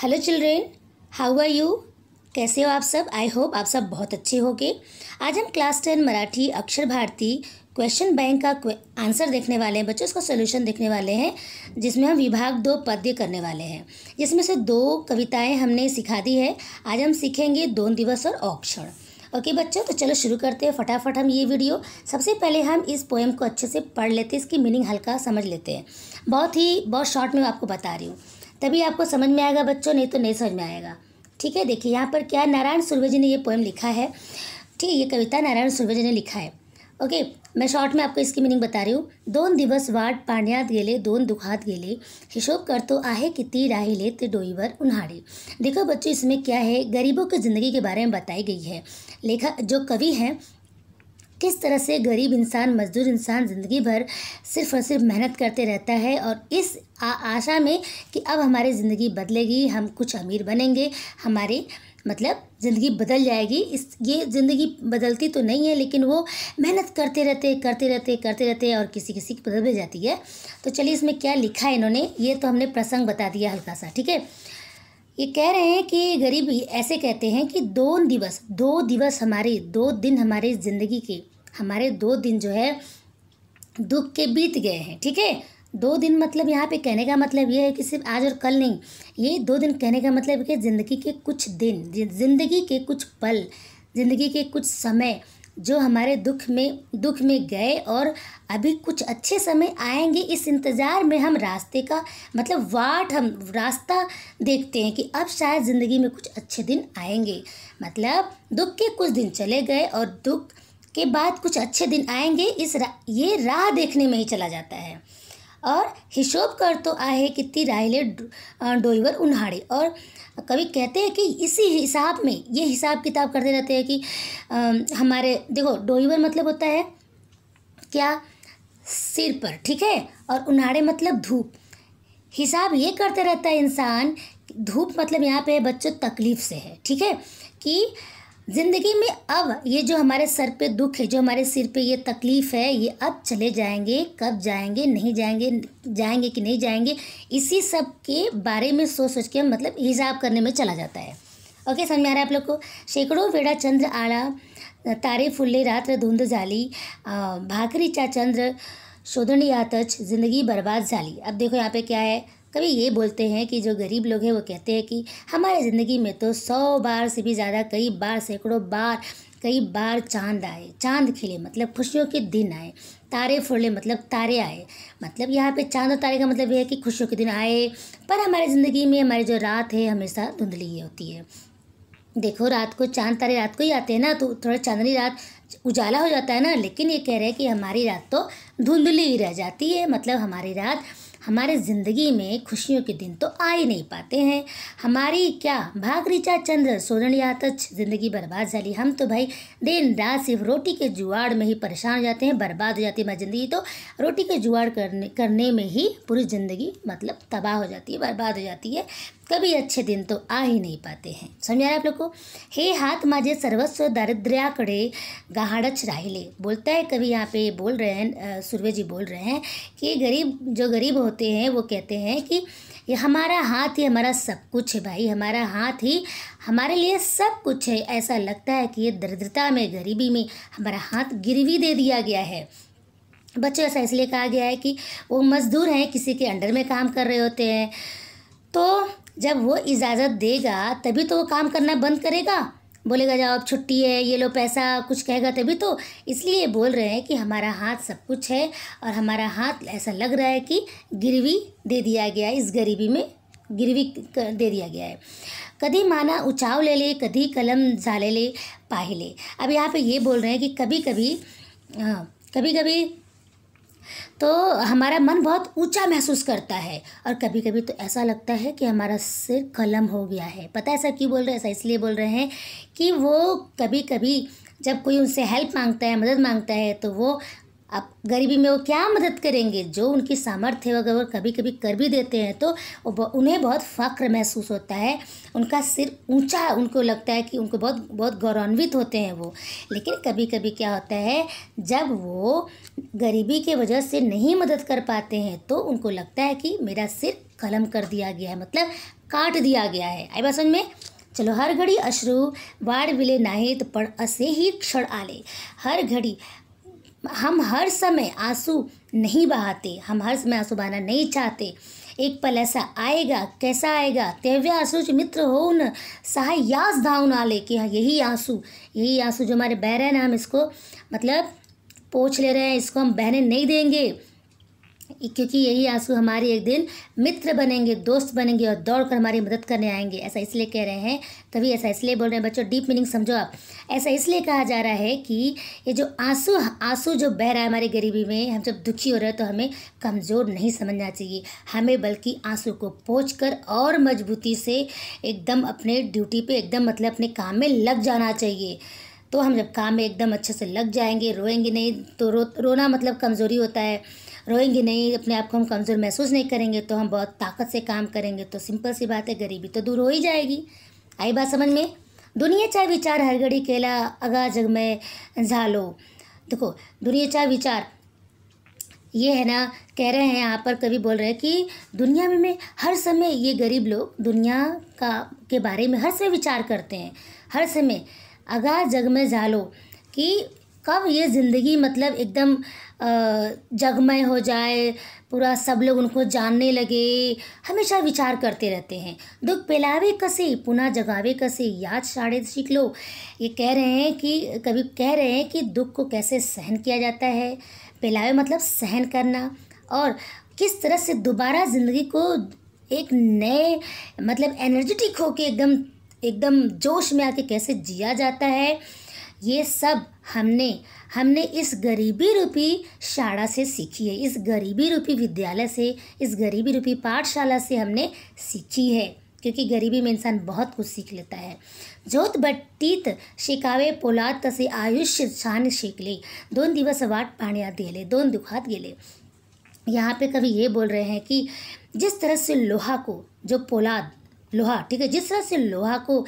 Hello children, how are you. कैसे हो आप सब। आई होप आप सब बहुत अच्छे होंगे। आज हम क्लास 10 मराठी अक्षर भारती क्वेश्चन बैंक का आंसर देखने वाले हैं बच्चों। इसका सोल्यूशन देखने वाले हैं जिसमें हम विभाग 2 पद्य करने वाले हैं, जिसमें से 2 कविताएं हमने सिखा दी है। आज हम सीखेंगे दोन दिवस और औक्षण। ओके बच्चों, तो चलो शुरू करते हैं फटाफट हम ये वीडियो। सबसे पहले हम इस पोएम को अच्छे से पढ़ लेते हैं, इसकी मीनिंग हल्का समझ लेते हैं। बहुत शॉर्ट में आपको बता रही हूँ, तभी आपको समझ में आएगा बच्चों, नहीं तो नहीं समझ में आएगा। ठीक है, देखिए यहाँ पर क्या नारायण सुर्वे जी ने ये पोएम लिखा है। ठीक है, ये कविता नारायण सुर्वे जी ने लिखा है। ओके, मैं शॉर्ट में आपको इसकी मीनिंग बता रही हूँ। दोन दिवस वाट पाण्यात गेले, दोन दुखात गेले, हिशोब करतो आहे किती राहिले ते डोईवर उन्हाळे। देखो बच्चों, इसमें क्या है, गरीबों की ज़िंदगी के बारे में बताई गई है। लेखक जो कवि हैं, किस तरह से गरीब इंसान, मजदूर इंसान ज़िंदगी भर सिर्फ और सिर्फ मेहनत करते रहता है और इस आशा में कि अब हमारी ज़िंदगी बदलेगी, हम कुछ अमीर बनेंगे, हमारी ज़िंदगी बदल जाएगी। ये ज़िंदगी बदलती तो नहीं है, लेकिन वो मेहनत करते रहते और किसी किसी की बदल भी जाती है। तो चलिए इसमें क्या लिखा है इन्होंने, ये तो हमने प्रसंग बता दिया हल्का सा। ठीक है, ये कह रहे हैं कि गरीब ऐसे कहते हैं कि दो दिवस हमारे 2 दिन हमारे ज़िंदगी के, हमारे 2 दिन जो है दुख के बीत गए हैं। ठीक है, 2 दिन मतलब यहाँ पे कहने का मतलब ये है कि सिर्फ आज और कल नहीं, ये 2 दिन कहने का मतलब है कि ज़िंदगी के कुछ दिन, ज़िंदगी के कुछ पल, ज़िंदगी के कुछ समय जो हमारे दुख में गए और अभी कुछ अच्छे समय आएंगे। इस इंतज़ार में हम रास्ते का हम रास्ता देखते हैं कि अब शायद ज़िंदगी में कुछ अच्छे दिन आएंगे। दुख के कुछ दिन चले गए और दुख के बाद कुछ अच्छे दिन आएंगे, ये राह देखने में ही चला जाता है। और हिशोब कर तो आहे कितनी राहिले डोईवर उन्हाड़े। और कवि कहते हैं कि इसी हिसाब में ये हिसाब किताब करते रहते हैं कि हमारे देखो, डोईवर मतलब होता है क्या, सिर पर। ठीक है, और उन्हाड़े मतलब धूप। हिसाब ये करते रहता है इंसान। धूप मतलब यहाँ पे बच्चों तकलीफ से है। ठीक है, कि ज़िंदगी में अब ये जो हमारे सर पे दुख है, जो हमारे सिर पे ये तकलीफ़ है, ये अब चले जाएंगे, कब जाएंगे, नहीं जाएंगे, जाएंगे कि नहीं जाएंगे, इसी सब के बारे में सोच के हम हिसाब करने में चला जाता है। ओके, समझ में आ रहा है आप लोग को। शेकडो वेळा चंद्र आला, तारे फुलले, रात्र धुंद झाली, भाकरीचा चंद्र शोधणीयातच जिंदगी बर्बाद झाली। अब देखो यहाँ पे क्या है, कभी ये बोलते हैं कि जो गरीब लोग हैं वो कहते हैं कि हमारी ज़िंदगी में तो 100 बार से भी ज़्यादा, कई बार, सैकड़ों बार, कई बार चांद आए, चांद खिले खुशियों के दिन आए, तारे फुरले तारे आए। यहाँ पे चांद और तारे का मतलब ये है कि खुशियों के दिन आए, पर हमारी ज़िंदगी में हमारी जो रात है हमेशा धुंधली ही होती है। देखो, रात को चांद तारे रात को ही आते हैं ना, तो थोड़ा चांदनी रात उजाला हो जाता है ना, लेकिन ये कह रहे हैं कि हमारी रात तो धुंधली ही रह जाती है। हमारी रात, हमारे ज़िंदगी में खुशियों के दिन तो आ ही नहीं पाते हैं। हमारी क्या भागरीचा चंद्र सोधणीयातच ज़िंदगी बर्बाद झाली। हम तो भाई दिन रात सिर्फ रोटी के जुगाड़ में ही परेशान हो जाते हैं, बर्बाद हो जाती है हमारी ज़िंदगी। तो रोटी के जुगाड़ करने में ही पूरी ज़िंदगी तबाह हो जाती है, बर्बाद हो जाती है। कभी अच्छे दिन तो आ ही नहीं पाते हैं। समझ आ रहा है आप लोग को। हे हाथ माझे सर्वस्व दारिद्र्याकडे गहाडच राहिले। बोलता है कभी, यहाँ पे बोल रहे हैं, सुर्वे जी बोल रहे हैं कि जो गरीब होते हैं वो कहते हैं कि ये हमारा हाथ ही हमारा सब कुछ है भाई, हमारा हाथ ही हमारे लिए सब कुछ है। ऐसा लगता है कि ये दरिद्रता में, गरीबी में हमारा हाथ गिरवी दे दिया गया है। बच्चों, ऐसा इसलिए कहा गया है कि वो मजदूर हैं, किसी के अंडर में काम कर रहे होते हैं, तो जब वो इजाज़त देगा तभी तो वो काम करना बंद करेगा। बोलेगा जाओ अब छुट्टी है, ये लो पैसा, कुछ कहेगा तभी तो। इसलिए बोल रहे हैं कि हमारा हाथ सब कुछ है और हमारा हाथ ऐसा लग रहा है कि गिरवी दे दिया गया है, इस गरीबी में गिरवी दे दिया गया है। कधी माना उचाव ले ले, कधी कलम झालेले पाहिले। अब यहाँ पे ये बोल रहे हैं कि कभी कभी तो हमारा मन बहुत ऊंचा महसूस करता है और कभी कभी तो ऐसा लगता है कि हमारा सिर कलम हो गया है। पता है ऐसा क्यों बोल रहे हैं? ऐसा इसलिए बोल रहे हैं कि वो कभी कभी जब कोई उनसे हेल्प मांगता है, मदद मांगता है, तो वो अब गरीबी में वो क्या मदद करेंगे, जो उनकी सामर्थ्य अगर वो कभी कभी कर भी देते हैं तो उन्हें बहुत फ़ख्र महसूस होता है, उनका सिर ऊंचा, उनको लगता है कि उनको बहुत गौरवान्वित होते हैं वो। लेकिन कभी कभी क्या होता है, जब वो गरीबी के वजह से नहीं मदद कर पाते हैं तो उनको लगता है कि मेरा सिर कलम कर दिया गया है, काट दिया गया है। आई बात समझ में? चलो, हर घड़ी अश्रु वार विले नाहित पण असे ही क्षण आले। हर घड़ी हम हर समय आंसू नहीं बहाते, हम हर समय आंसू बहाना नहीं चाहते। एक पल ऐसा आएगा, कैसा आएगा? तेव्या आंसू मित्र हो न सहाय यास धाउन आले, कि हाँ यही आंसू जो हमारे बह रहे हैं ना, हम इसको मतलब पोंछ ले रहे हैं, इसको हम बहने नहीं देंगे, क्योंकि यही आंसू हमारे एक दिन मित्र बनेंगे, दोस्त बनेंगे और दौड़ कर हमारी मदद करने आएंगे। ऐसा इसलिए कह रहे हैं कवि, ऐसा इसलिए बोल रहे हैं बच्चों, डीप मीनिंग समझो आप। ऐसा इसलिए कहा जा रहा है कि ये जो आंसू जो बह रहा है हमारी गरीबी में, हम जब दुखी हो रहे हैं तो हमें कमज़ोर नहीं समझना चाहिए, हमें बल्कि आंसू को पोंछ कर और मजबूती से एकदम अपने ड्यूटी पे एकदम मतलब अपने काम में लग जाना चाहिए। तो हम जब काम में एकदम अच्छे से लग जाएंगे, रोएंगे नहीं, तो रोना मतलब कमज़ोरी होता है, रोएंगे नहीं, अपने आप को हम कमज़ोर महसूस नहीं करेंगे, तो हम बहुत ताकत से काम करेंगे, तो सिंपल सी बात है, गरीबी तो दूर हो ही जाएगी। आई बात समझ में? दुनिया चाहे विचार हर घड़ी केला अगा जग में झालो। देखो, दुनिया चाहे विचार, ये है ना, कह रहे हैं यहाँ पर कवि बोल रहे हैं कि दुनिया में हर समय ये गरीब लोग दुनिया के बारे में हर समय विचार करते हैं, हर समय अगा जग में झालो, कि कब ये ज़िंदगी मतलब एकदम जगमय हो जाए, पूरा सब लोग उनको जानने लगे, हमेशा विचार करते रहते हैं। दुख पेलावे कसे पुनः जगावे कसे, याद साड़े सीख लो। ये कह रहे हैं कि कभी कह रहे हैं कि दुख को कैसे सहन किया जाता है, पेलावे मतलब सहन करना, और किस तरह से दोबारा ज़िंदगी को एक नए मतलब एनर्जेटिक होके एकदम जोश में आके कैसे जिया जाता है, ये सब हमने इस गरीबी रूपी शाला से सीखी है, इस गरीबी रूपी विद्यालय से, इस गरीबी रूपी पाठशाला से हमने सीखी है, क्योंकि गरीबी में इंसान बहुत कुछ सीख लेता है। जोत बट्टीत शिकावे पोलाद तसे आयुष्य छान शिकले, 2 दिवस वाट पाण्यात गेले, 2 दुखात गेले। यहाँ पे कवि ये बोल रहे हैं कि जिस तरह से लोहा को, जो पोलाद लोहा, ठीक है, जिस तरह से लोहा को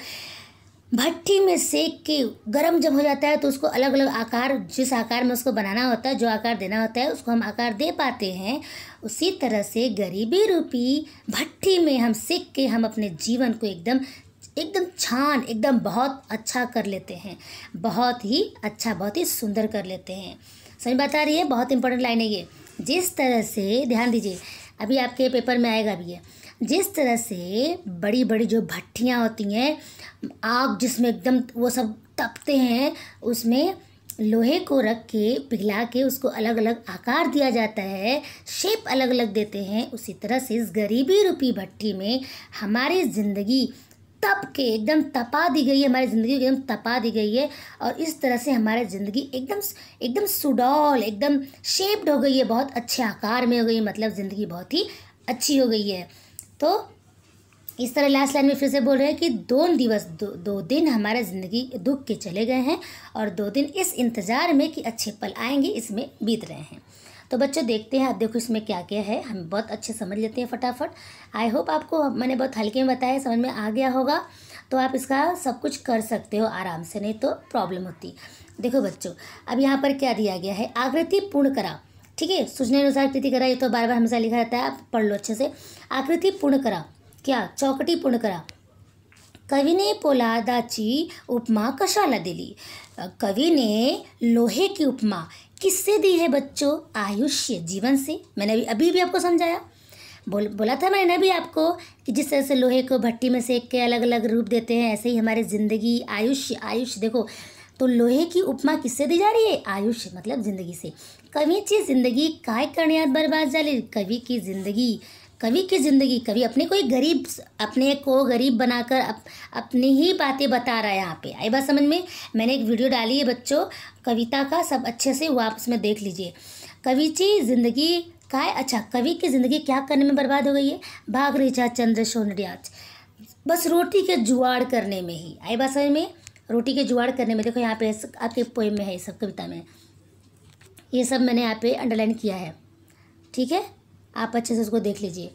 भट्टी में सेक के गरम जब हो जाता है तो उसको अलग अलग आकार, जिस आकार में उसको बनाना होता है, जो आकार देना होता है, उसको हम आकार दे पाते हैं, उसी तरह से गरीबी रूपी भट्टी में हम सेक के हम अपने जीवन को एकदम छान, एकदम बहुत अच्छा कर लेते हैं, बहुत ही अच्छा, बहुत ही सुंदर कर लेते हैं। समझ बता रही है? बहुत इंपॉर्टेंट लाइन है ये। जिस तरह से, ध्यान दीजिए, अभी आपके पेपर में आएगा भी है, जिस तरह से बड़ी बड़ी जो भट्टियाँ होती हैं, आग जिसमें एकदम वो सब तपते हैं, उसमें लोहे को रख के पिघला के उसको अलग अलग आकार दिया जाता है, शेप अलग अलग देते हैं, उसी तरह से इस गरीबी रूपी भट्टी में हमारी ज़िंदगी तप के एकदम तपा दी गई है, हमारी ज़िंदगी एकदम तपा दी गई है, और इस तरह से हमारी ज़िंदगी एकदम सुडौल, एकदम शेप्ड हो गई है, बहुत अच्छे आकार में हो गई है, मतलब ज़िंदगी बहुत ही अच्छी हो गई है। तो इस तरह लास्ट लाइन में फिर से बोल रहे हैं कि 2 दिन हमारे ज़िंदगी दुख के चले गए हैं, और 2 दिन इस इंतज़ार में कि अच्छे पल आएंगे, इसमें बीत रहे हैं। तो बच्चों देखते हैं, आप देखो इसमें क्या क्या है, हम बहुत अच्छे समझ लेते हैं फटाफट। आई होप आपको मैंने बहुत हल्के में बताया, समझ में आ गया होगा, तो आप इसका सब कुछ कर सकते हो आराम से, नहीं तो प्रॉब्लम होती। देखो बच्चों, अब यहाँ पर क्या दिया गया है, आकृति पूर्ण करा, ठीक है, सूचना अनुसार कृति करा, ये तो बार बार हमेशा लिखा रहता है, आप पढ़ लो अच्छे से। आकृति पूर्ण करा, क्या चौकटी पूर्ण करा। कवीने पोलादाची उपमा कशाला दिली, कवि ने लोहे की उपमा किससे दी है बच्चों? आयुष्य, जीवन से। मैंने अभी भी आपको समझाया, बोला था मैंने भी आपको कि जिस तरह से लोहे को भट्टी में सेक के अलग अलग रूप देते हैं, ऐसे ही हमारी ज़िंदगी आयुष्य देखो, तो लोहे की उपमा किससे दी जा रही है? आयुष्य मतलब ज़िंदगी से। कवीची ज़िंदगी काय करण्यात बर्बाद झाली, कवि की ज़िंदगी, कवि अपने को गरीब बनाकर अपनी ही बातें बता रहा है यहाँ पे। आई बात समझ में? मैंने एक वीडियो डाली है बच्चों कविता का, सब अच्छे से वो आप उसमें देख लीजिए। कविची ज़िंदगी काय, अच्छा, कवि की ज़िंदगी क्या करने में बर्बाद हो गई है? भाग रीचा चंद्र सोनरियाज, बस रोटी के जुगाड़ करने में ही। आई बात समझ में? रोटी के जुगाड़ करने में। देखो यहाँ पे आपके पोएम में है, ये सब कविता में, ये सब मैंने यहाँ पे अंडरलाइन किया है, ठीक है, आप अच्छे से उसको देख लीजिए।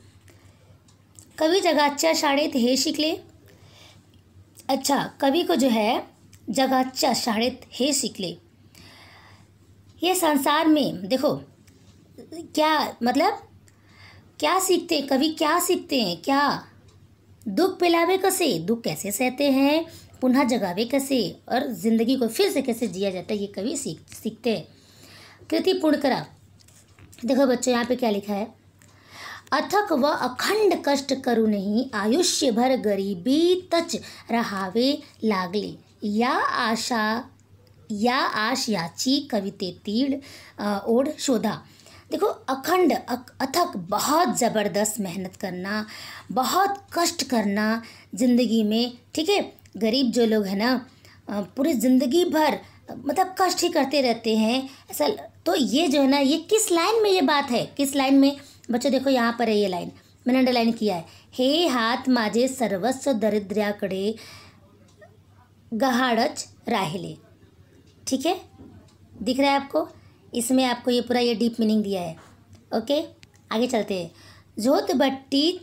कवि जगाच्या शाळेत हे शिकले, अच्छा, कवि को जो है जगाच्या शाळेत हे शिकले, ये संसार में देखो क्या मतलब क्या सीखते हैं, कवि क्या सीखते हैं, क्या दुख पिलावे कसे, दुख कैसे सहते हैं, पुनः जगावे कैसे, और जिंदगी को फिर से कैसे जिया जाता है, ये कवि सीखते हैं। कृति पूर्ण करा। देखो बच्चों यहाँ पे क्या लिखा है, अथक व अखंड कष्ट करू नहीं, आयुष्य भर गरीबी तच रहावे लागले, या आश याची कविते तीड़ ओढ़ शोधा। देखो अखंड अथक बहुत ज़बरदस्त मेहनत करना, बहुत कष्ट करना ज़िंदगी में, ठीक है। गरीब जो लोग हैं ना पूरी ज़िंदगी भर मतलब कष्ट ही करते रहते हैं ऐसा। तो ये जो है ना, ये किस लाइन में ये बात है, किस लाइन में बच्चों, देखो यहाँ पर है ये लाइन, मैंने अंडरलाइन किया है। हे हात माझे सर्वस्व दरिद्र्याकडे गहाड़च राहिले, ठीक है, दिख रहा है आपको, इसमें आपको ये पूरा ये डीप मीनिंग दिया है। ओके, आगे चलते हैं। झोत भट्टी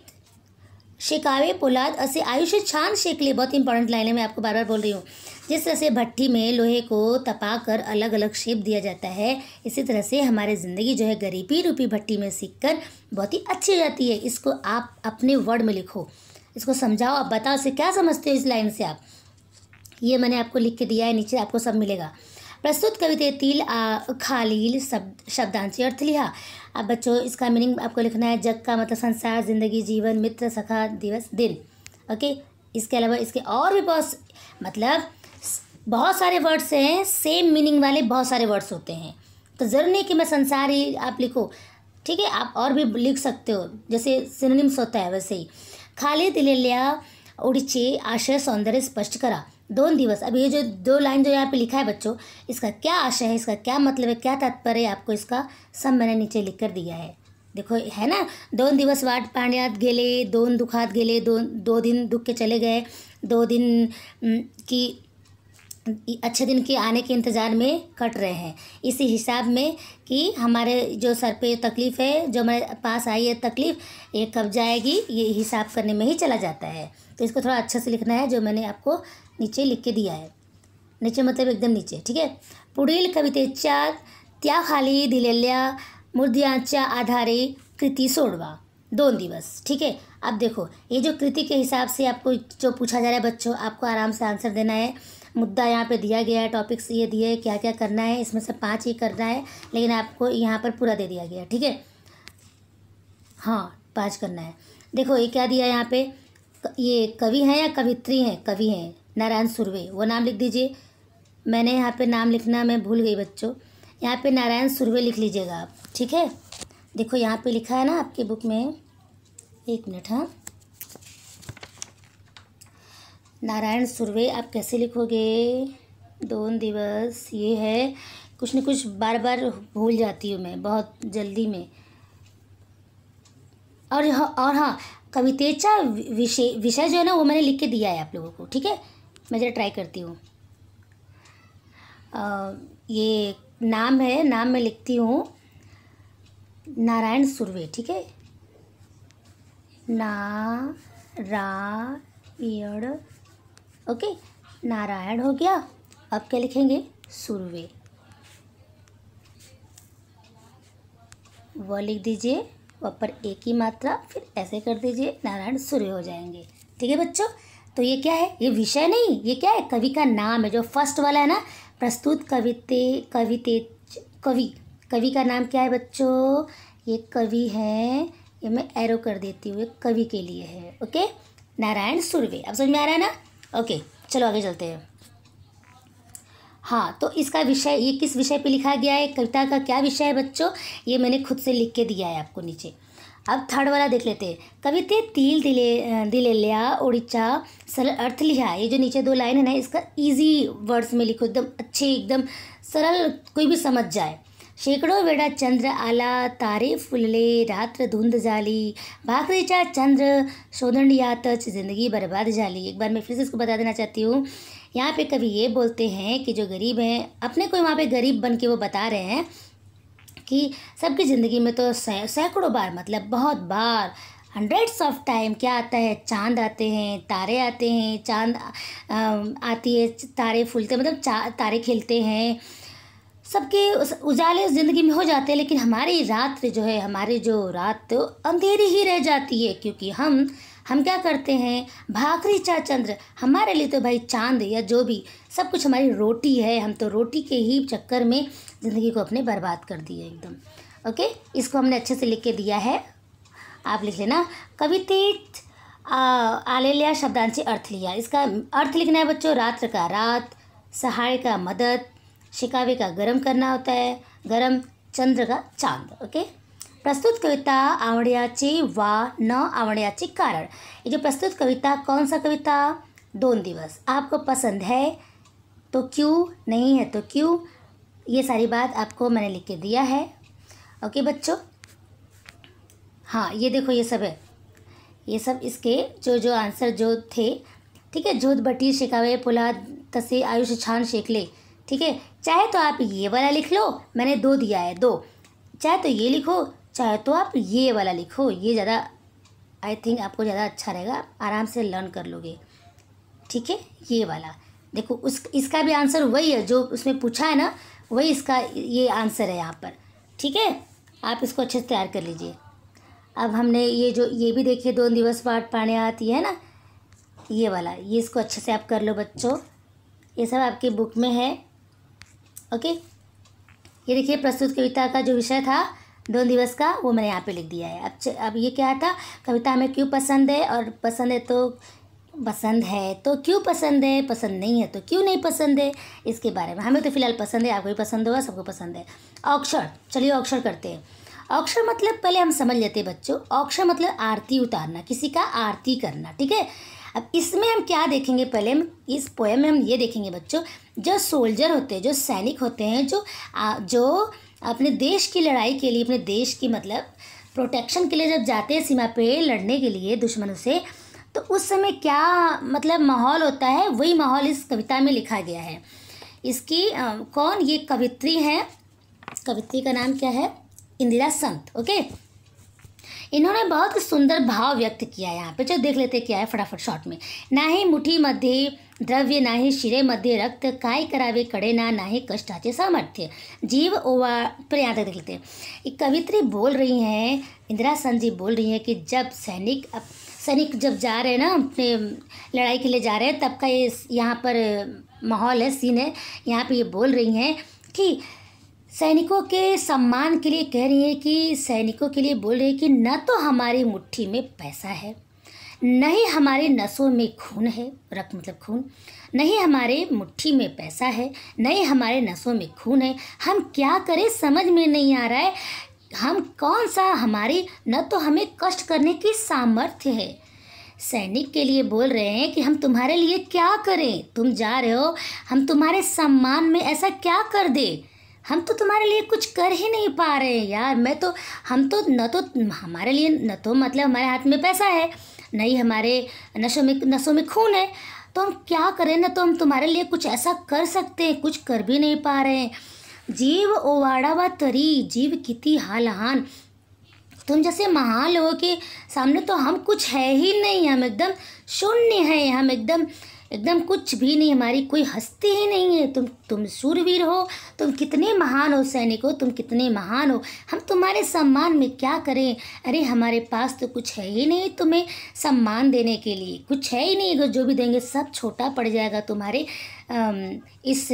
शेकावे पोलाद असे आयुष्य छान शेकले, बहुत इंपॉर्टेंट लाइन है, मैं आपको बार बार बोल रही हूँ। जिस तरह से भट्टी में लोहे को तपा कर अलग अलग शेप दिया जाता है, इसी तरह से हमारी ज़िंदगी जो है गरीबी रूपी भट्टी में सीख कर बहुत ही अच्छी हो जाती है। इसको आप अपने वर्ड में लिखो, इसको समझाओ, आप बताओ इसे क्या समझते हो इस लाइन से आप। ये मैंने आपको लिख के दिया है, नीचे आपको सब मिलेगा। प्रस्तुत कवितेतील खालील शब्दांचे अर्थ लिहा। अब बच्चों इसका मीनिंग आपको लिखना है। जग का मतलब संसार, जिंदगी, जीवन, मित्र, सखा, दिवस, दिन। ओके, इसके अलावा इसके और भी बहुत सारे वर्ड्स हैं, सेम मीनिंग वाले बहुत सारे वर्ड्स होते हैं, तो ज़रूर नहीं कि मैं संसार ही आप लिखो, ठीक है, आप और भी लिख सकते हो, जैसे सिनोनिम्स होता है वैसे ही। खाली दिलेल्या ओडीचे आशय सौंदर्य स्पष्ट करा, 2 दिवस। अब ये जो 2 लाइन जो यहाँ पे लिखा है बच्चों, इसका क्या आशय है, इसका क्या मतलब है, क्या तात्पर्य है, आपको इसका सब मैंने नीचे लिख कर दिया है। देखो है ना, 2 दिवस वाट पाण्यात गेले, 2 दुखात गेले, 2 दिन दुख के चले गए, 2 दिन की अच्छे दिन के आने के इंतज़ार में कट रहे हैं। इसी हिसाब में कि हमारे जो सर पे तकलीफ़ है, जो हमारे पास आई है तकलीफ़, ये कब जाएगी, ये हिसाब करने में ही चला जाता है। तो इसको थोड़ा अच्छे से लिखना है, जो मैंने आपको नीचे लिख के दिया है। नीचे मतलब एकदम नीचे, ठीक है। पुढील कवितेच्या त्या खाली दिलेल्या मुद्द्यांच्या आधारे कृति सोडवा, 2 दिवस, ठीक है। अब देखो ये जो कृति के हिसाब से आपको जो पूछा जा रहा है बच्चों, आपको आराम से आंसर देना है। मुद्दा यहाँ पे दिया गया है, टॉपिक्स ये दिए है, क्या क्या करना है, इसमें से 5 ही करना है, लेकिन आपको यहाँ पर पूरा दे दिया गया, ठीक है। हाँ 5 करना है। देखो ये क्या दिया है यहाँ पे, ये कवि हैं या कवित्री हैं, कवि हैं नारायण सुर्वे, वो नाम लिख दीजिए। मैंने यहाँ पे नाम लिखना मैं भूल गई बच्चों, यहाँ पे नारायण सुर्वे लिख लीजिएगा आप, ठीक है। देखो यहाँ पे लिखा है ना आपके बुक में, 1 मिनट, हाँ, नारायण सुर्वे आप कैसे लिखोगे, 2 दिवस, ये है, कुछ न कुछ बार बार भूल जाती हूँ मैं बहुत जल्दी में। और हाँ, कवितेचा विषय जो है ना वो मैंने लिख के दिया है आप लोगों को, ठीक है। मैं जरा ट्राई करती हूँ। ये नाम है, नाम मैं लिखती हूँ नारायण सुर्वे, ठीक है, नारायण, ओके, नारायण हो गया। अब क्या लिखेंगे, सुर्वे, वो लिख दीजिए, वह पर एक ही मात्रा, फिर ऐसे कर दीजिए, नारायण सुर्वे हो जाएंगे, ठीक है बच्चों। तो ये क्या है, ये विषय नहीं, ये क्या है, कवि का नाम है, जो फर्स्ट वाला है ना, प्रस्तुत कवि का नाम क्या है बच्चों, ये कवि है, ये मैं एरो कर देती हूँ, ये कवि के लिए है, ओके, नारायण सुर्वे। अब समझ में आ रहा है ना, ओके, चलो आगे चलते हैं। हाँ, तो इसका विषय, ये किस विषय पे लिखा गया है, कविता का क्या विषय है बच्चों, ये मैंने खुद से लिख के दिया है आपको नीचे। अब 3rd वाला देख लेते हैं। कवितेतील दिलेल्या ओळीचा सरल अर्थ लिहा। ये जो नीचे 2 लाइन है ना, इसका इजी वर्ड्स में लिखो, एकदम अच्छे, एकदम सरल, कोई भी समझ जाए। शेकडो वेळा चंद्र आला, तारे फुलले, रात्र धुंद झाली, भाकरीचा चंद्र शोधण्यातच जिंदगी बर्बाद झाली। एक बार मैं फिर से इसको बता देना चाहती हूँ। यहाँ पे कवि ये बोलते हैं कि जो गरीब हैं, अपने को वहाँ पे गरीब बन के वो बता रहे हैं कि सबकी ज़िंदगी में तो सैकड़ों बार, मतलब बहुत बार, हंड्रेड्स ऑफ टाइम क्या आता है, चांद आते हैं, तारे आते हैं, चांद आती है, तारे फूलते, मतलब तारे खिलते हैं, सबके उजाले ज़िंदगी में हो जाते हैं, लेकिन हमारी रात जो है, हमारी जो रात तो अंधेरी ही रह जाती है, क्योंकि हम हम क्या करते हैं, भाकरी चा चंद्र, हमारे लिए तो भाई चांद या जो भी सब कुछ हमारी रोटी है, हम तो रोटी के ही चक्कर में ज़िंदगी को अपने बर्बाद कर दिए एकदम। ओके, इसको हमने अच्छे से लिख के दिया है, आप लिख लेना। कवितेत आलेल्या शब्दांचे अर्थ लिया, इसका अर्थ लिखना है बच्चों। रात्र का रात, सहाय का मदद, शिकावे का गरम करना होता है, गरम, चंद्र का चांद। ओके, प्रस्तुत कविता आवडण्याचे वा न आवडण्याचे कारण। ये जो प्रस्तुत कविता, कौन सा कविता, 2 दिवस, आपको पसंद है तो क्यों, नहीं है तो क्यों, ये सारी बात आपको मैंने लिख के दिया है। ओके बच्चों, हाँ ये देखो ये सब है, ये सब इसके जो जो आंसर जो थे, ठीक है। जोध बटी शिकावे पुला तसे आयुष छान शेखले, ठीक है। चाहे तो आप ये वाला लिख लो, मैंने 2 दिया है, 2, चाहे तो ये लिखो, चाहे तो आप ये वाला लिखो, ये ज़्यादा आई थिंक आपको ज़्यादा अच्छा रहेगा, आराम से लर्न कर लोगे, ठीक है। ये वाला देखो, इसका भी आंसर वही है जो उसमें पूछा है ना, वही इसका ये आंसर है यहाँ पर, ठीक है। आप इसको अच्छे से तैयार कर लीजिए। अब हमने ये भी देखिए, 2 दिवस पाठ पाने आती है ना, ये वाला, ये इसको अच्छे से आप कर लो बच्चों, ये सब आपकी बुक में है। ओके, ये देखिए प्रस्तुत कविता का जो विषय था 2 दिवस का, वो मैंने यहाँ पे लिख दिया है। अब ये क्या था, कविता हमें क्यों पसंद है, और पसंद है तो क्यों पसंद है, पसंद नहीं है तो क्यों नहीं पसंद है, इसके बारे में। हमें तो फिलहाल पसंद है, आपको भी पसंद होगा, सबको पसंद है। अक्षर, चलिए अक्षर करते हैं। अक्षर मतलब पहले हम समझ लेते हैं बच्चों, अक्षर मतलब आरती उतारना, किसी का आरती करना, ठीक है। अब इसमें हम क्या देखेंगे, पहले हम इस पोएम में हम ये देखेंगे बच्चों, जो सोल्जर होते हैं, जो सैनिक होते हैं, जो अपने देश की लड़ाई के लिए, अपने देश की मतलब प्रोटेक्शन के लिए जब जाते हैं सीमा पे लड़ने के लिए दुश्मनों से, तो उस समय क्या मतलब माहौल होता है, वही माहौल इस कविता में लिखा गया है। इसकी कौन, ये कवित्री हैं, कवित्री का नाम क्या है, इंदिरा संत। ओके, इन्होंने बहुत सुंदर भाव व्यक्त किया है यहाँ पे, जो देख लेते क्या है फटाफट शॉर्ट में। नाही मुठी मध्ये द्रव्य, नाही शिरे मध्ये रक्त, काय करावे कडेना, नाही कष्टाचे सामर्थ्य, जीव ओवा, पर यहाँ तक देख लेते हैं। एक कवित्री बोल रही हैं, इंदिरा संत जी बोल रही हैं कि जब सैनिक जब जा रहे हैं ना, अपने लड़ाई के लिए जा रहे हैं, तब का ये यहाँ पर माहौल है, सीन है। यहाँ पे ये बोल रही हैं कि सैनिकों के सम्मान के लिए कह रही है, कि सैनिकों के लिए बोल रही है कि न तो हमारी मुट्ठी में पैसा है, न ही हमारे नसों में खून है, रक्त मतलब खून, नहीं हमारे मुट्ठी में पैसा है, न ही हमारे नसों में खून है, हम क्या करें समझ में नहीं आ रहा है, हम कौन सा, हमारी न तो हमें कष्ट करने की सामर्थ्य है। सैनिक के लिए बोल रहे हैं कि हम तुम्हारे लिए क्या करें, तुम जा रहे हो, हम तुम्हारे सम्मान में ऐसा क्या कर दे, हम तो तुम्हारे लिए कुछ कर ही नहीं पा रहे हैं यार। हम तो न तो हमारे लिए, न तो मतलब हमारे हाथ में पैसा है, नहीं हमारे नसों में खून है, तो हम क्या करें, ना तो हम तुम्हारे लिए कुछ ऐसा कर सकते हैं, कुछ कर भी नहीं पा रहे हैं। जीव ओवाड़ावा तरी, जीव किती हा लहान, तुम जैसे महान लोगों के सामने तो हम कुछ है ही नहीं, हम एकदम शून्य हैं, हम एकदम कुछ भी नहीं, हमारी कोई हस्ती ही नहीं है। तुम शूरवीर हो, तुम कितने महान हो, सैनिक हो, तुम कितने महान हो, हम तुम्हारे सम्मान में क्या करें। अरे हमारे पास तो कुछ है ही नहीं, तुम्हें सम्मान देने के लिए कुछ है ही नहीं, अगर जो भी देंगे सब छोटा पड़ जाएगा तुम्हारे इस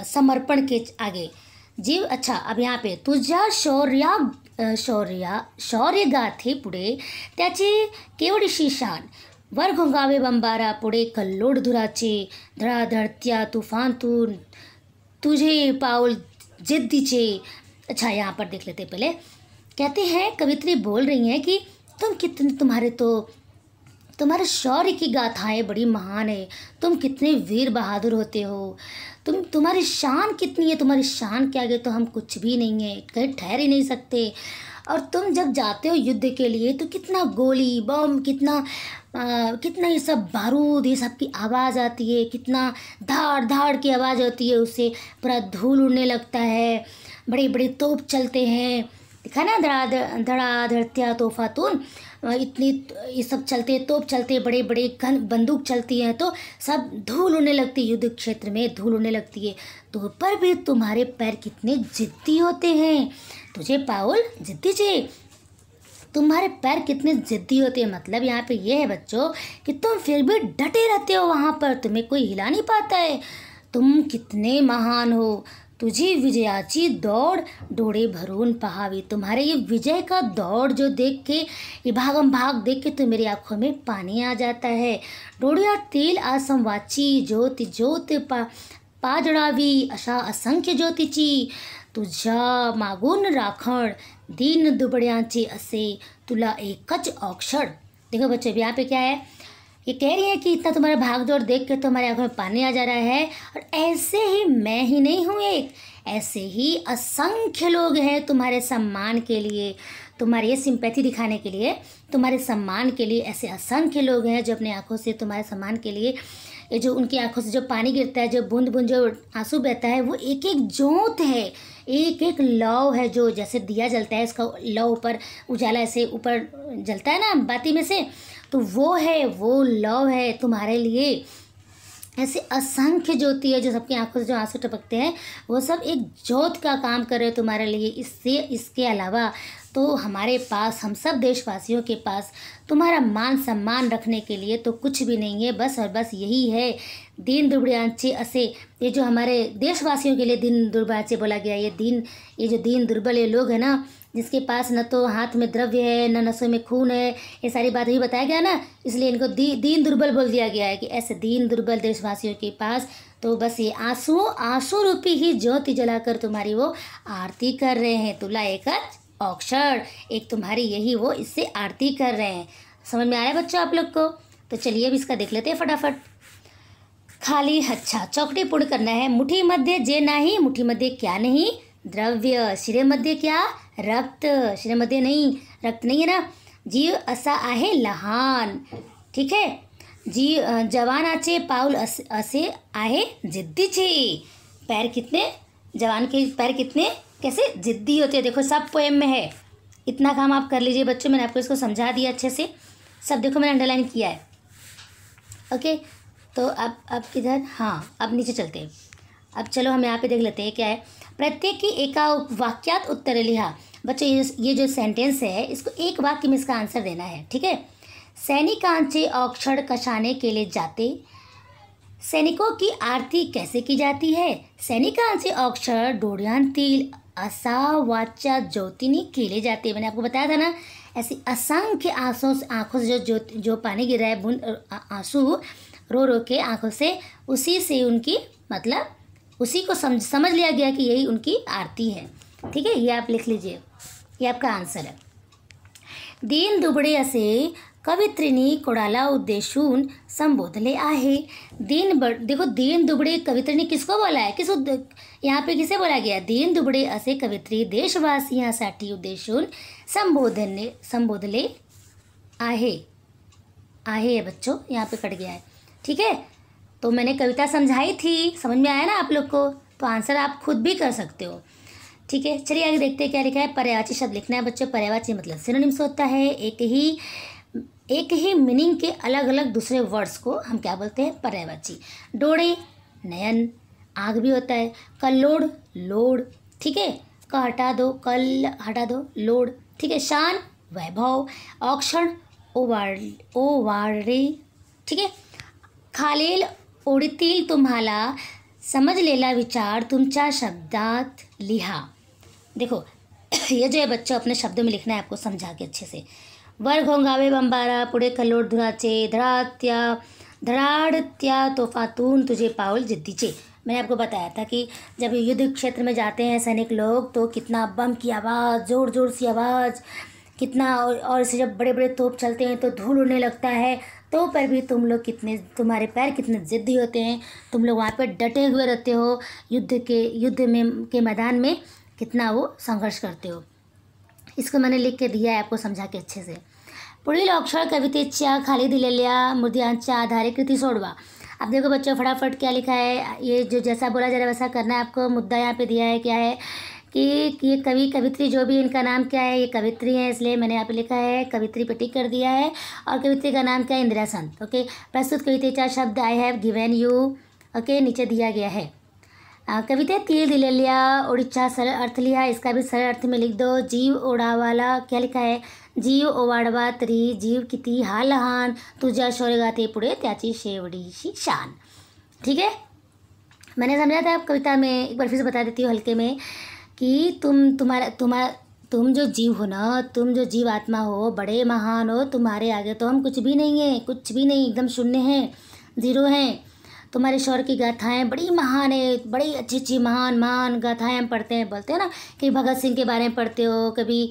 समर्पण के आगे। जीव, अच्छा अब यहाँ पे तुझ्या शौर्य गाथे पुढे त्याचे केवढीशी शान, वर घोंगावे बंबारा पुढे कल्लोड धुराचे, धडाधडत्या तुफानतून तुझे पाऊल जिद्दीचे। अच्छा यहाँ पर देख लेते पहले, कहते हैं कवित्री बोल रही हैं कि तुम्हारे शौर्य की गाथाएं बड़ी महान है, तुम कितने वीर बहादुर होते हो, तुम्हारी शान कितनी है, तुम्हारी शान के आगे तो हम कुछ भी नहीं है, कहीं ठहर ही नहीं सकते। और तुम जब जाते हो युद्ध के लिए तो कितना गोली बम, कितना ये सब बारूद, ये सब की आवाज़ आती है, कितना धाड़ धाड़ की आवाज़ होती है, उससे पूरा धूल उड़ने लगता है, बड़े बड़े तोप चलते हैं, दिखा ना, धड़ाधड़त्या तोहफातून, इतनी ये सब चलते, तोप चलते, बड़े बड़े गन बंदूक चलती हैं, तो सब धूल उड़ने लगती है, युद्ध क्षेत्र में धूल उड़ने लगती है। तो पर भी तुम्हारे पैर कितने जिद्दी होते हैं, तुझे पाउल जिद्दी चे, तुम्हारे पैर कितने जिद्दी होते हैं। मतलब यहाँ पे ये है बच्चों कि तुम फिर भी डटे रहते हो वहाँ पर, तुम्हें कोई हिला नहीं पाता है। तुम कितने महान हो, तुझी विजयाची दौड़ डोळे भरून पहावी। तुम्हारे ये विजय का दौड़ जो देख के, ये भागम भाग देख के तो मेरी आंखों में पानी आ जाता है। डोळ्यातील आसमवाची ज्योत ज्योत पाजळावी अशा असंख्य ज्योतीची, तुझ्या मागून राखण दीन दुबळ्यांचे असे तुला एकच औक्षण। देखो बच्चों यहाँ पे क्या है, ये कह रही है कि इतना तुम्हारा भाग दौड़ देख के तुम्हारे आंखों में पानी आ जा रहा है। और ऐसे ही मैं ही नहीं हूँ एक, ऐसे ही असंख्य लोग हैं तुम्हारे सम्मान के लिए, तुम्हारे ये सिंपैथी दिखाने के लिए, तुम्हारे सम्मान के लिए ऐसे असंख्य लोग हैं जो अपनी आंखों से तुम्हारे सम्मान के लिए, ये जो उनकी आंखों से जो पानी गिरता है, जो बूंद बूंद जो आंसू बहता है, वो एक एक ज्योत है, एक एक लौ है। जो जैसे दिया जलता है, इसका लौ ऊपर उजाला ऐसे ऊपर जलता है ना बाती में से, तो वो है, वो लौ है तुम्हारे लिए। ऐसे असंख्य ज्योति है जो सबकी आंखों से जो आंसू टपकते हैं, वो सब एक ज्योत का काम कर रहे हो तुम्हारे लिए। इससे इसके अलावा तो हमारे पास, हम सब देशवासियों के पास तुम्हारा मान सम्मान रखने के लिए तो कुछ भी नहीं है, बस और बस यही है दीन दुर्बलांचे असे। ये जो हमारे देशवासियों के लिए दीन दुर्बलांचे बोला गया, ये जो दीन दुर्बल ये लोग हैं ना, जिसके पास न तो हाथ में द्रव्य है, न नसों में खून है, ये सारी बात ही बताया गया ना, इसलिए इनको दीन दुर्बल बोल दिया गया है कि ऐसे दीन दुर्बल देशवासियों के पास तो बस ये आंसू रूपी ही ज्योति जलाकर तुम्हारी वो आरती कर रहे हैं। तुला एकच औक्षण, एक तुम्हारी यही वो इससे आरती कर रहे हैं। समझ में आ रहा है बच्चों आप लोग को? तो चलिए अब इसका देख लेते हैं फटाफट। खाली अच्छा चौकटी पूर्ण करना है। मुठी मध्य जे नाही, मुठी मध्य क्या नहीं, द्रव्य। शिरेमध्ये क्या, रक्त। शिरेमध्ये नहीं, रक्त नहीं है ना। जीव असा आहे लहान, ठीक है। जवानाचे पाऊल असे आहे जिद्दीचे। पैर कितने, जवान के पैर कितने कैसे जिद्दी होते हैं। देखो सब पोएम में है, इतना काम आप कर लीजिए बच्चों। मैंने आपको इसको समझा दिया अच्छे से, सब देखो मैंने अंडरलाइन किया है। ओके, तो अब किधर, हाँ अब नीचे चलते हैं। अब चलो हम यहाँ पे देख लेते हैं क्या है। प्रत्येक एका वाक्यात उत्तर लिहा। बच्चों ये जो सेंटेंस है, इसको एक वाक्य में इसका आंसर देना है, ठीक है। सैनिकांचे औक्षण कशाने केले जाते। सैनिकों की आरती कैसे की जाती है। सैनिकांचे औक्षण डोळ्यांतील आसावाच्या ज्योतिनी केले जाते। मैंने आपको बताया था ना, ऐसी असंख्य आंखों से जो पानी गिर रहा है, बूंद आंसू रो रो के आंखों से, उसी से उनकी मतलब उसी को समझ लिया गया कि यही उनकी आरती है, ठीक है। ये आप लिख लीजिए, ये आपका आंसर है। दीन दुबळे असे कवित्रिनी कोणाला उद्देशून संबोधले आहे। देखो दीन दुबळे कवित्रिनी किसको बोला है, यहाँ पे किसे बोला गया, दीन दुबळे असे कवित्री देशवासियांसाठी उद्देशून संबोधले आहे बच्चों, यहाँ पे कट गया है, ठीक है। तो मैंने कविता समझाई थी, समझ में आया ना आप लोग को, तो आंसर आप खुद भी कर सकते हो, ठीक है। चलिए आगे देखते हैं क्या लिखा है। पर्यायवाची शब्द लिखना है बच्चों। पर्यायवाची मतलब सिनोनिम्स होता है, एक ही मीनिंग के अलग अलग दूसरे वर्ड्स को हम क्या बोलते हैं, पर्यायवाची। डोळे नयन, आग भी होता है। कल्लोड लोड, ठीक है, क हटा दो, कल हटा दो, लोड, ठीक है। शान वैभव, औक्षण ओवाळे, ठीक है। खालील ओळीतील तुम्हाला समजलेला विचार तुमच्या शब्दात लिहा। देखो ये जो है बच्चों अपने शब्दों में लिखना है आपको, समझा के अच्छे से। वर घोंगावे बंबारा, पुढे कल्लोड धुराचे, धडाडत्या तोफातून तुझे पाऊल जिद्दीचे। मैंने आपको बताया था कि जब युद्ध क्षेत्र में जाते हैं सैनिक लोग, तो कितना बम की आवाज़, ज़ोर ज़ोर सी आवाज़, कितना, और इसे जब बड़े बड़े तोप चलते हैं तो धूल उड़ने लगता है, तो पर भी तुम्हारे पैर कितने ज़िद्दी होते हैं, तुम लोग वहाँ पर डटे हुए रहते हो, युद्ध के मैदान में कितना वो संघर्ष करते हो। इसको मैंने लिख के दिया है आपको समझा के अच्छे से। पुढील अक्षर कवितेच्या खाली दिलेल्या मुद्द्यांच्या आधारे कृती सोडवा। अब देखो बच्चों फटाफट क्या लिखा है, ये जो जैसा बोला जा रहा है वैसा करना है आपको। मुद्दा यहाँ पे दिया है क्या है कि ये कवित्री जो भी इनका नाम क्या है, ये कवित्री है, इसलिए मैंने यहाँ पे लिखा है कवित्री पे टिक कर दिया है। और कवित्री का नाम क्या है, इंदिरा संत। ओके, प्रस्तुत कवितेचा शब्द I have given you, okay, नीचे दिया गया है। कविता तिल दिलेलिया उड़ीचा सरल अर्थ लिया, इसका भी सरल अर्थ में लिख दो। जीव ओढावाला क्या लिखा है, जीव ओवाडवा तरी जीव किती हा लहान, तुझ्या शौर्य गाथे पुढे त्याची शेवटीची शान। ठीक है, मैंने समझा था कविता में, एक बार फिर से बता देती हूँ हल्के में कि तुम जो जीव हो ना, तुम जो जीव आत्मा हो, बड़े महान हो, तुम्हारे आगे तो हम कुछ भी नहीं है, कुछ भी नहीं, एकदम शून्य हैं, ज़ीरो हैं। तुम्हारे शौर्य की गाथाएं बड़ी महान है, बड़ी अच्छी अच्छी महान महान गाथाएं हम पढ़ते हैं, बोलते हैं ना कि भगत सिंह के बारे में पढ़ते हो, कभी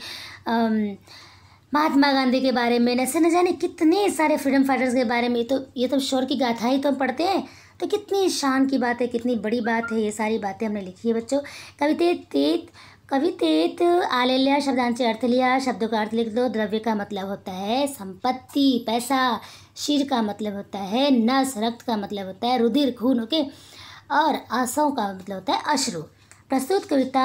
महात्मा गांधी के बारे में, ऐसे न जाने कितने सारे फ्रीडम फाइटर्स के बारे में। तो ये तो शौर्य की गाथाएं ही तो हम पढ़ते हैं, तो कितनी शान की बात है, कितनी बड़ी बात है, ये सारी बातें हमने लिखी है बच्चों। कवितेत आलेल्या शब्दांचे अर्थ लिया, शब्दों का अर्थ लिख दो। द्रव्य का मतलब होता है संपत्ति, पैसा। शीर का मतलब होता है नस, रक्त का मतलब होता है रुधिर, खून, ओके। और आंसुओं का मतलब होता है अश्रु। प्रस्तुत कविता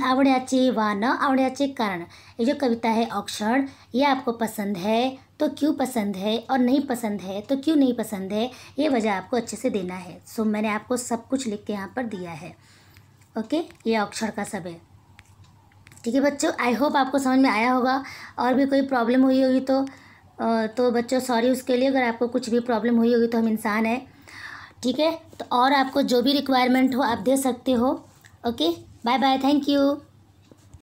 आवड्याचे वा न आवड्याचे कारण। ये जो कविता है औक्षण, ये आपको पसंद है तो क्यों पसंद है, और नहीं पसंद है तो क्यों नहीं पसंद है, ये वजह आपको अच्छे से देना है। सो मैंने आपको सब कुछ लिख के यहाँ पर दिया है, ओके। ये औक्षण का सब है, ठीक है बच्चों। आई होप आपको समझ में आया होगा। और भी कोई प्रॉब्लम हुई होगी तो बच्चों सॉरी उसके लिए। अगर आपको कुछ भी प्रॉब्लम हुई होगी तो हम इंसान हैं, ठीक है। तो और आपको जो भी रिक्वायरमेंट हो आप दे सकते हो, okay. Bye bye, thank you.